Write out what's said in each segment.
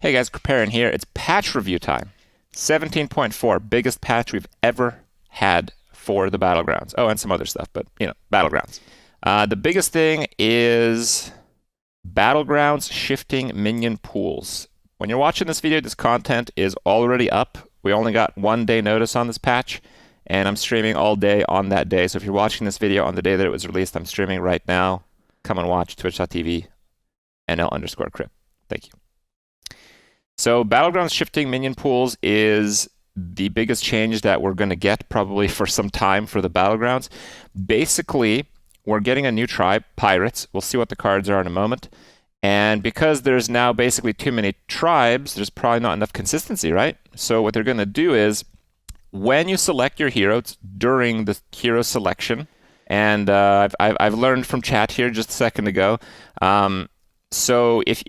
Hey guys, Kripparrian here. It's patch review time. 17.4, biggest patch we've ever had for the Battlegrounds. Oh, and some other stuff, but Battlegrounds. The biggest thing is Battlegrounds shifting minion pools. When you're watching this video, this content is already up. We only got 1 day notice on this patch, and I'm streaming all day on that day. So if you're watching this video on the day that it was released, I'm streaming right now. Come and watch twitch.tv NL_Kripp. Thank you. So Battlegrounds shifting minion pools is the biggest change that we're going to get probably for some time for the Battlegrounds. Basically, we're getting a new tribe, Pirates. We'll see what the cards are in a moment. And because there's now basically too many tribes, there's probably not enough consistency, right? So what they're going to do is, when you select your heroes during the hero selection, and I've learned from chat here just a second ago. So if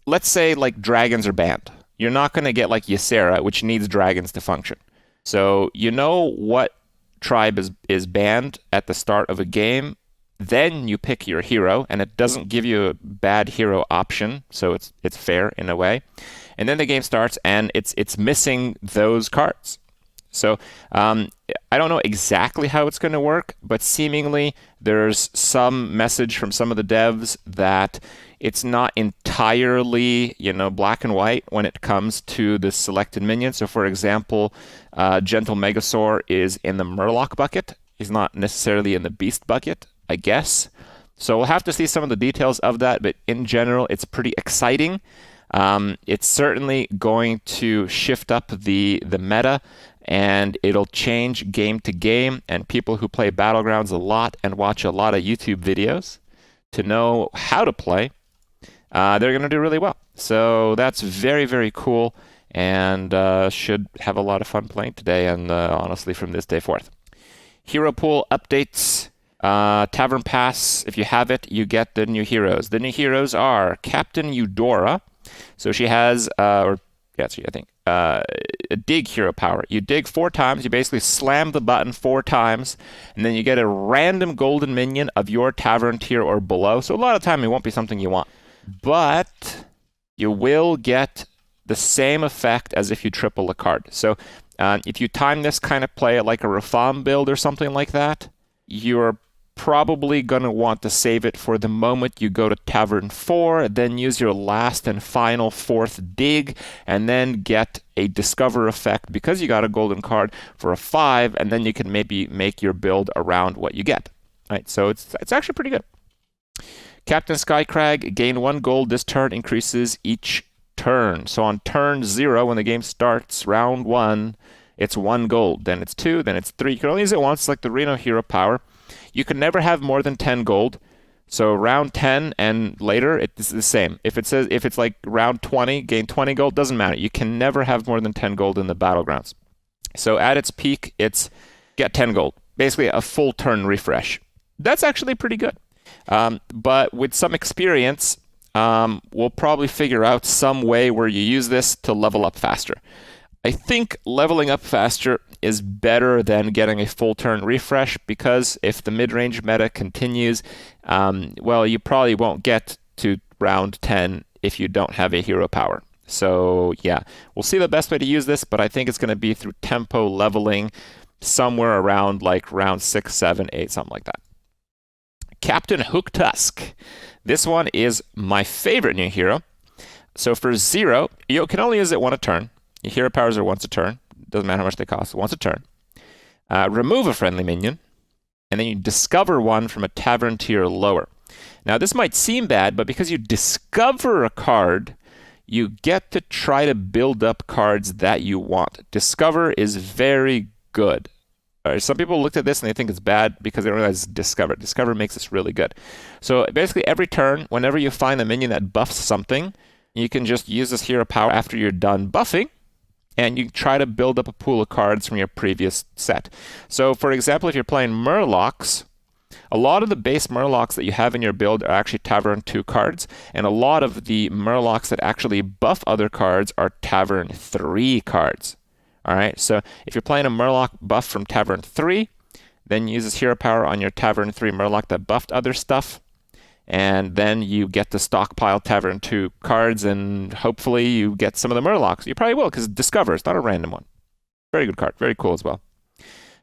let's say like dragons are banned, you're not going to get like Ysera, which needs dragons to function. So you know what tribe is banned at the start of a game. Then you pick your hero, and it doesn't give you a bad hero option, so it's fair in a way. And then the game starts, and it's missing those cards. So I don't know exactly how it's going to work, but seemingly there's some message from some of the devs that it's not entirely, black and white when it comes to the selected minion. So for example, Gentle Megasaur is in the Murloc bucket. He's not necessarily in the Beast bucket, I guess. So we'll have to see some of the details of that, but in general, it's pretty exciting. It's certainly going to shift up the meta, and it'll change game to game, and people who play Battlegrounds a lot and watch a lot of YouTube videos to know how to play, they're going to do really well. So that's very, very cool, and should have a lot of fun playing today and honestly from this day forth. Hero pool updates. Tavern Pass, if you have it, you get the new heroes. The new heroes are Captain Eudora. So she has, a dig hero power. You dig 4 times, you basically slam the button 4 times, and then you get a random golden minion of your tavern tier or below. So a lot of time it won't be something you want. But you will get the same effect as if you triple a card. So if you time this kind of play like a Reform build or something like that, you're probably going to want to save it for the moment you go to Tavern 4, then use your last and final 4th dig, and then get a Discover effect because you got a golden card for a 5, and then you can maybe make your build around what you get. Right? So it's actually pretty good. Captain Skycrag, gain 1 gold this turn, increases each turn. So on turn 0, when the game starts, round 1, it's 1 gold. Then it's 2, then it's 3. You can only use it once, like the Reno hero power. You can never have more than 10 gold. So round 10 and later, it's the same. If it's like round 20, gain 20 gold, doesn't matter. You can never have more than 10 gold in the Battlegrounds. So at its peak, it's get 10 gold. Basically a full turn refresh. That's actually pretty good. But with some experience, we'll probably figure out some way where you use this to level up faster. I think leveling up faster is better than getting a full turn refresh, because if the mid-range meta continues, well, you probably won't get to round 10 if you don't have a hero power. So yeah, we'll see the best way to use this, but I think it's going to be through tempo leveling somewhere around like round 6, 7, 8, something like that. Captain Hooktusk. This one is my favorite new hero. So for 0, you can only use it 1 a turn. Your hero powers are once a turn. Doesn't matter how much they cost. Once a turn. Remove a friendly minion, and then you discover one from a tavern tier lower. Now this might seem bad, but because you discover a card, you get to try to build up cards that you want. Discover is very good. Some people looked at this and they think it's bad because they don't realize Discover. Discover makes this really good. So basically every turn, whenever you find a minion that buffs something, you can just use this hero power after you're done buffing, and you try to build up a pool of cards from your previous set. So for example, if you're playing Murlocs, a lot of the base Murlocs that you have in your build are actually Tavern 2 cards, and a lot of the Murlocs that actually buff other cards are Tavern 3 cards. All right, so if you're playing a Murloc buff from Tavern 3, then use this hero power on your Tavern 3 Murloc that buffed other stuff, and then you get to stockpile Tavern 2 cards, and hopefully you get some of the Murlocs. You probably will, because Discover is not a random one. Very good card. Very cool as well.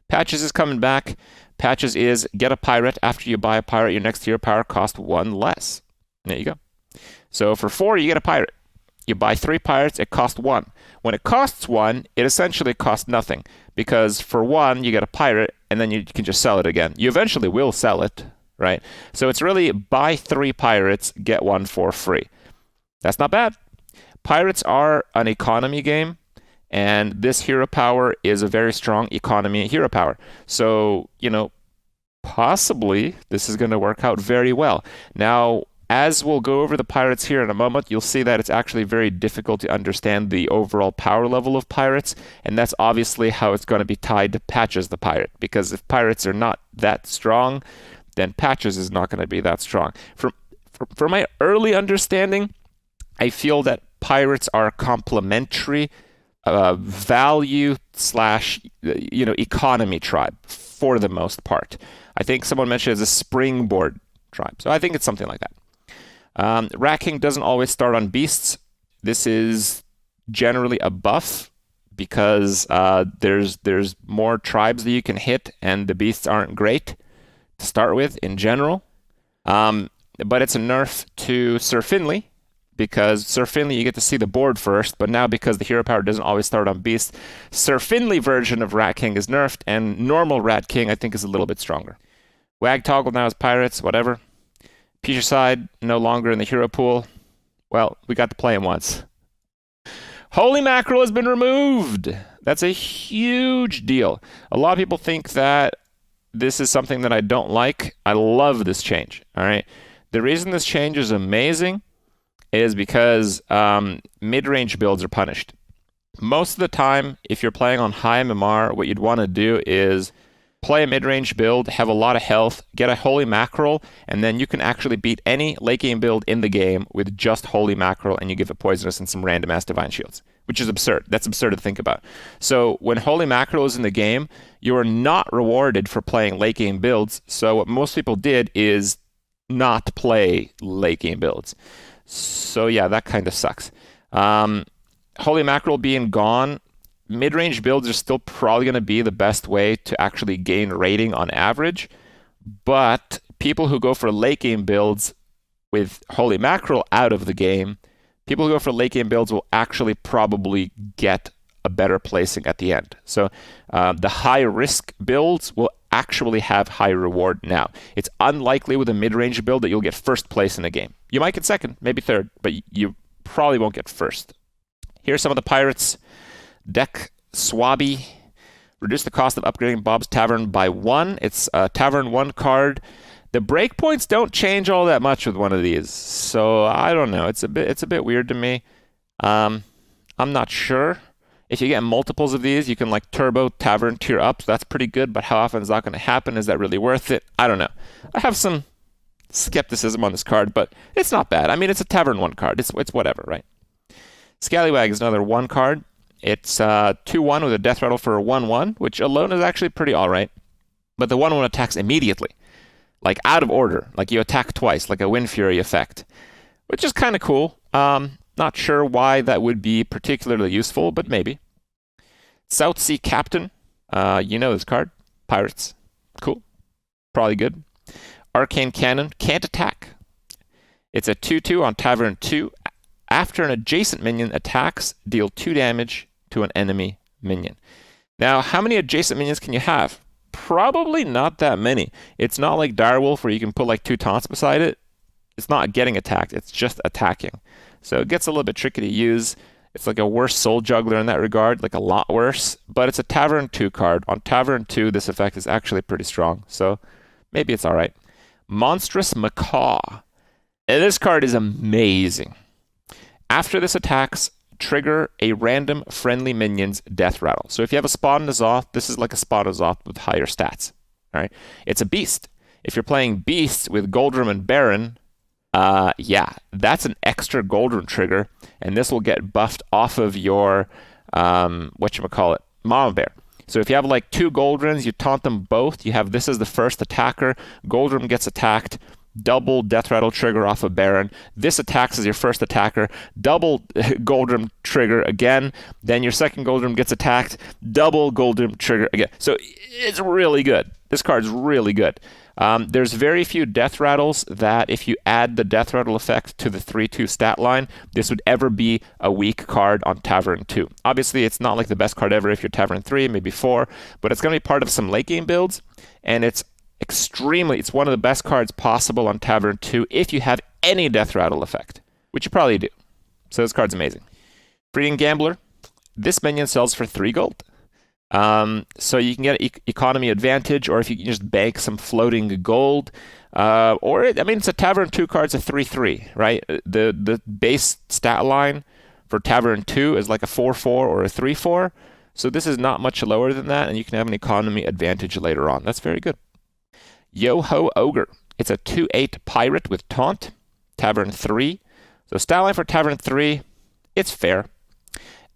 Patches is coming back. Patches is get a pirate. After you buy a pirate, your next hero power costs 1 less. There you go. So for 4, you get a pirate. You buy 3 pirates, it costs 1. When it costs 1, it essentially costs nothing, because for 1, you get a pirate, and then you can just sell it again. You eventually will sell it, right? So it's really buy 3 pirates, get 1 for free. That's not bad. Pirates are an economy game, and this hero power is a very strong economy hero power. So, possibly this is going to work out very well. Now, as we'll go over the pirates here in a moment, you'll see that it's actually very difficult to understand the overall power level of pirates, and that's obviously how it's going to be tied to Patches the pirate, because if pirates are not that strong, then Patches is not going to be that strong. For my early understanding, I feel that pirates are complementary value slash economy tribe for the most part. I think someone mentioned it as a springboard tribe, so I think it's something like that. Rat King doesn't always start on beasts. This is generally a buff because there's more tribes that you can hit, and the beasts aren't great to start with in general. But it's a nerf to Sir Finley, because Sir Finley, you get to see the board first, but now because the hero power doesn't always start on beast, Sir Finley version of Rat King is nerfed, and normal Rat King I think is a little bit stronger. Wag Toggle now is pirates, whatever. Side no longer in the hero pool. Well, we got to play him once. Holy Mackerel has been removed. That's a huge deal. A lot of people think that this is something that I don't like. I love this change, all right? The reason this change is amazing is because mid-range builds are punished. Most of the time, if you're playing on high MMR, what you'd want to do is play a mid-range build, have a lot of health, get a Holy Mackerel, and then you can actually beat any late game build in the game with just Holy Mackerel, and you give it Poisonous and some random-ass Divine Shields, which is absurd. That's absurd to think about. So when Holy Mackerel is in the game, you are not rewarded for playing late game builds, so what most people did is not play late game builds. So yeah, that kind of sucks. Holy Mackerel being gone, mid-range builds are still probably going to be the best way to actually gain rating on average, but people who go for late game builds with Holy Mackerel out of the game, people who go for late game builds will actually probably get a better placing at the end. So the high risk builds will actually have high reward now. It's unlikely with a mid-range build that you'll get first place in a game. You might get second, maybe third, but you probably won't get first. Here's some of the pirates. Deck Swabby. Reduce the cost of upgrading Bob's Tavern by 1. It's a Tavern 1 card. The breakpoints don't change all that much with one of these, so I don't know. It's a bit weird to me. I'm not sure. If you get multiples of these, you can like turbo Tavern tier up, so that's pretty good, but how often is that going to happen? Is that really worth it? I don't know. I have some skepticism on this card, but it's not bad. I mean, it's a Tavern 1 card. It's whatever, right? Scallywag is another 1 card. It's 2-1 with a death rattle for a 1-1, which alone is actually pretty alright. But the 1-1 attacks immediately, like out of order, like you attack twice, like a Wind Fury effect, which is kind of cool. Not sure why that would be particularly useful, but maybe. South Sea Captain, you know this card. Pirates, cool, probably good. Arcane Cannon, can't attack. It's a 2-2 on Tavern 2. After an adjacent minion attacks, deal 2 damage to an enemy minion. Now, how many adjacent minions can you have? Probably not that many. It's not like Direwolf where you can put like 2 taunts beside it. It's not getting attacked, it's just attacking. So it gets a little bit tricky to use. It's like a worse Soul Juggler in that regard, like a lot worse. But it's a Tavern 2 card. On Tavern 2, this effect is actually pretty strong. So maybe it's alright. Monstrous Macaw. And this card is amazing. After this attacks, trigger a random friendly minion's death rattle. So if you have a Spawn N'Zoth, this is like a Spawn N'Zoth with higher stats. All right, it's a beast. If you're playing beasts with Goldrum and Baron, yeah, that's an extra Goldrum trigger, and this will get buffed off of your whatchamacallit, Mama Bear. So if you have like 2 Goldrums, you taunt them both, you have this as the first attacker, Goldrum gets attacked, double Death Rattle trigger off a Baron. This attacks as your first attacker, double Goldrim trigger again, then your second Goldrim gets attacked, double Goldrim trigger again. So it's really good. This card's really good. There's very few Death Rattles that if you add the Death Rattle effect to the 3/2 stat line, this would ever be a weak card on Tavern 2. Obviously, it's not like the best card ever if you're Tavern 3, maybe 4, but it's going to be part of some late game builds, and it's one of the best cards possible on Tavern 2 if you have any Death Rattle effect, which you probably do. So this card's amazing. Freeing Gambler. This minion sells for 3 gold. So you can get economy advantage, or if you can just bank some floating gold, it's a Tavern 2 card, it's a 3/3, right? The base stat line for Tavern 2 is like a 4/4 or a 3/4, so this is not much lower than that, and you can have an economy advantage later on. That's very good. Yo-Ho Ogre. It's a 2/8 pirate with taunt, Tavern 3. So stat line for Tavern 3, it's fair.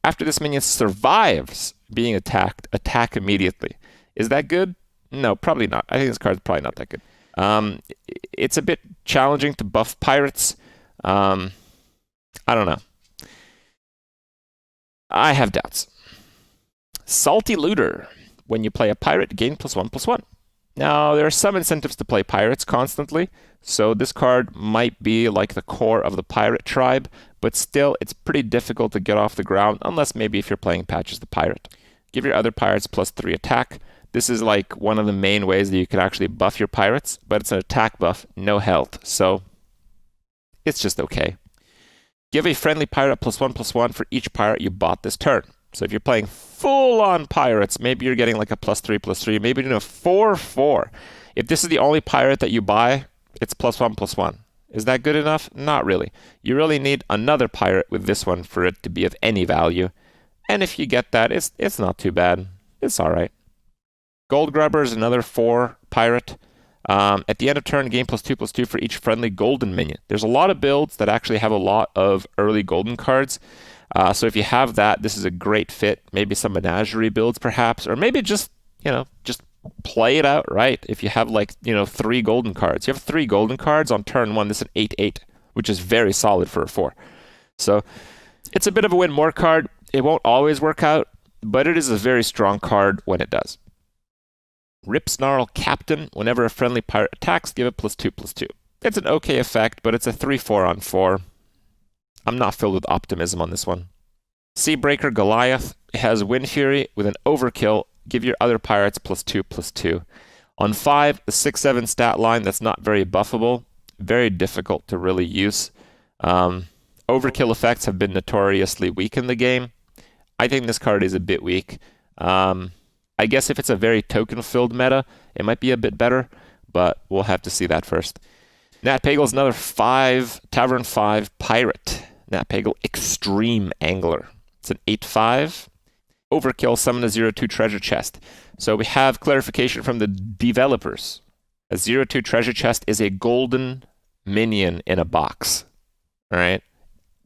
After this minion survives being attacked, attack immediately. Is that good? No, probably not. I think this card's probably not that good. It's a bit challenging to buff pirates. I don't know. I have doubts. Salty Looter. When you play a pirate, gain +1/+1. Now, there are some incentives to play pirates constantly, so this card might be like the core of the pirate tribe, but still, it's pretty difficult to get off the ground, unless maybe if you're playing Patch as the pirate. Give your other pirates +3 attack. This is like one of the main ways that you can actually buff your pirates, but it's an attack buff, no health, so it's just okay. Give a friendly pirate +1/+1 for each pirate you bought this turn. So if you're playing full-on pirates, maybe you're getting like a +3/+3, maybe you're doing a 4/4. If this is the only pirate that you buy, it's +1/+1. Is that good enough? Not really. You really need another pirate with this one for it to be of any value. And if you get that, it's not too bad. It's all right. Gold Grubber is another 4 pirate. At the end of turn, gain +2/+2 for each friendly golden minion. There's a lot of builds that actually have a lot of early golden cards. So if you have that, this is a great fit. Maybe some menagerie builds, perhaps, or maybe just play it out right. If you have 3 golden cards, you have 3 golden cards on turn 1. This is an 8/8, which is very solid for a 4. So it's a bit of a win more card. It won't always work out, but it is a very strong card when it does. Rip Snarl Captain. Whenever a friendly pirate attacks, give it +2/+2. It's an okay effect, but it's a 3/4 on 4. I'm not filled with optimism on this one. Seabreaker Goliath has Wind Fury with an overkill. Give your other pirates +2/+2. On 5, the 6/7 stat line that's not very buffable. Very difficult to really use. Overkill effects have been notoriously weak in the game. I think this card is a bit weak. I guess if it's a very token-filled meta, it might be a bit better, but we'll have to see that first. Nat Pagle is another Tavern 5 pirate. Nat Pagle Extreme Angler. It's an 8/5. Overkill, summon a 0/2 treasure chest. So we have clarification from the developers. A 0/2 treasure chest is a golden minion in a box. All right?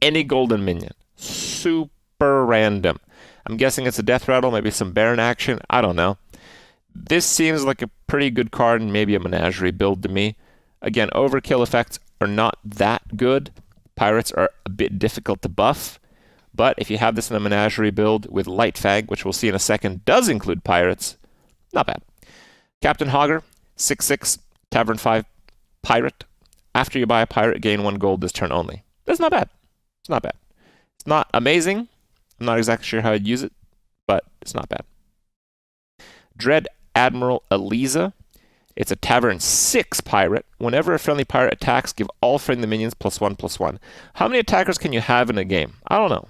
Any golden minion. Super random. I'm guessing it's a Death Rattle, maybe some Baron action. I don't know. This seems like a pretty good card and maybe a menagerie build to me. Again, overkill effects are not that good. Pirates are a bit difficult to buff. But if you have this in a menagerie build with Light Fang, which we'll see in a second, does include pirates, not bad. Captain Hogger, 6/6, Tavern 5 pirate. After you buy a pirate, gain 1 gold this turn only. That's not bad. It's not bad. It's not amazing. I'm not exactly sure how I'd use it, but it's not bad. Dread Admiral Eliza. It's a Tavern 6 pirate. Whenever a friendly pirate attacks, give all friendly minions +1/+1. How many attackers can you have in a game? I don't know.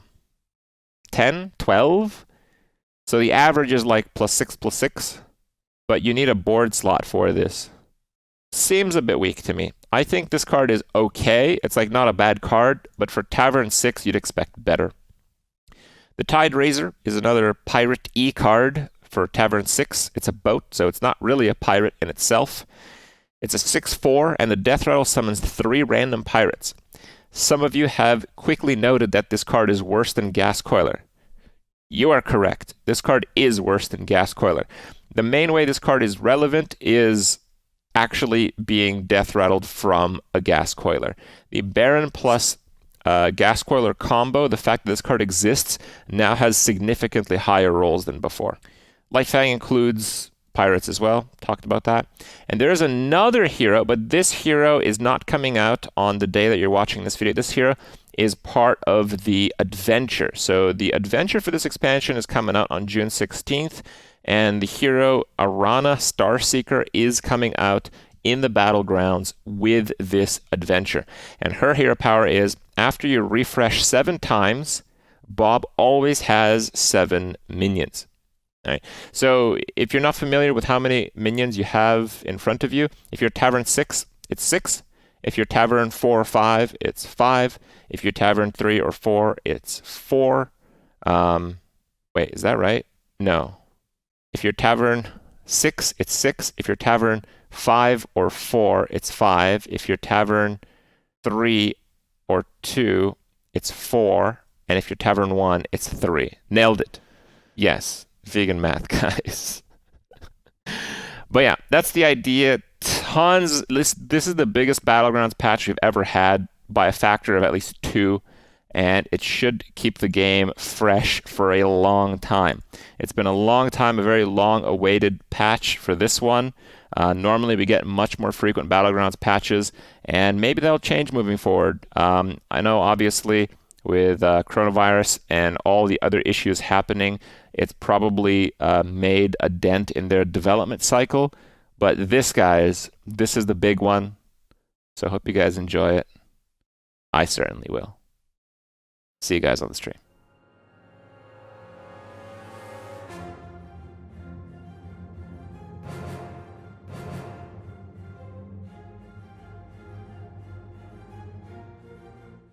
10? 12? So the average is like +6/+6, but you need a board slot for this. Seems a bit weak to me. I think this card is okay. It's like not a bad card, but for Tavern 6, you'd expect better. The Tide Raiser is another Pirate E card for Tavern 6. It's a boat, so it's not really a pirate in itself. It's a 6/4, and the Death Rattle summons 3 random pirates. Some of you have quickly noted that this card is worse than Gascoiler. You are correct. This card is worse than Gascoiler. The main way this card is relevant is actually being death rattled from a gas coiler. The Baron plus gas coiler combo, the fact that this card exists, now has significantly higher rolls than before. Lightfang includes pirates as well, talked about that. And there's another hero, but this hero is not coming out on the day that you're watching this video. This hero is part of the adventure. So the adventure for this expansion is coming out on June 16th, and the hero Aranna Starseeker is coming out in the Battlegrounds with this adventure. And her hero power is, after you refresh 7 times, Bob always has 7 minions. All right. So if you're not familiar with how many minions you have in front of you, if you're Tavern 6, it's 6. If you're Tavern 4 or 5, it's 5. If you're Tavern 3 or 4, it's 4. Wait, is that right? No. If you're Tavern 6, it's 6. If you're Tavern 5 or 4, it's 5. If you're Tavern 3 or 2, it's 4. And if you're Tavern 1, it's 3. Nailed it. Yes. Vegan math, guys. But yeah, that's the idea. Tons. This is the biggest Battlegrounds patch we've ever had by a factor of at least 2. And it should keep the game fresh for a long time. It's been a long time, a very long-awaited patch for this one. Normally, we get much more frequent Battlegrounds patches, and maybe that'll change moving forward. I know, obviously, with coronavirus and all the other issues happening, it's probably made a dent in their development cycle. But this, guys, this is the big one. So I hope you guys enjoy it. I certainly will. See you guys on the stream.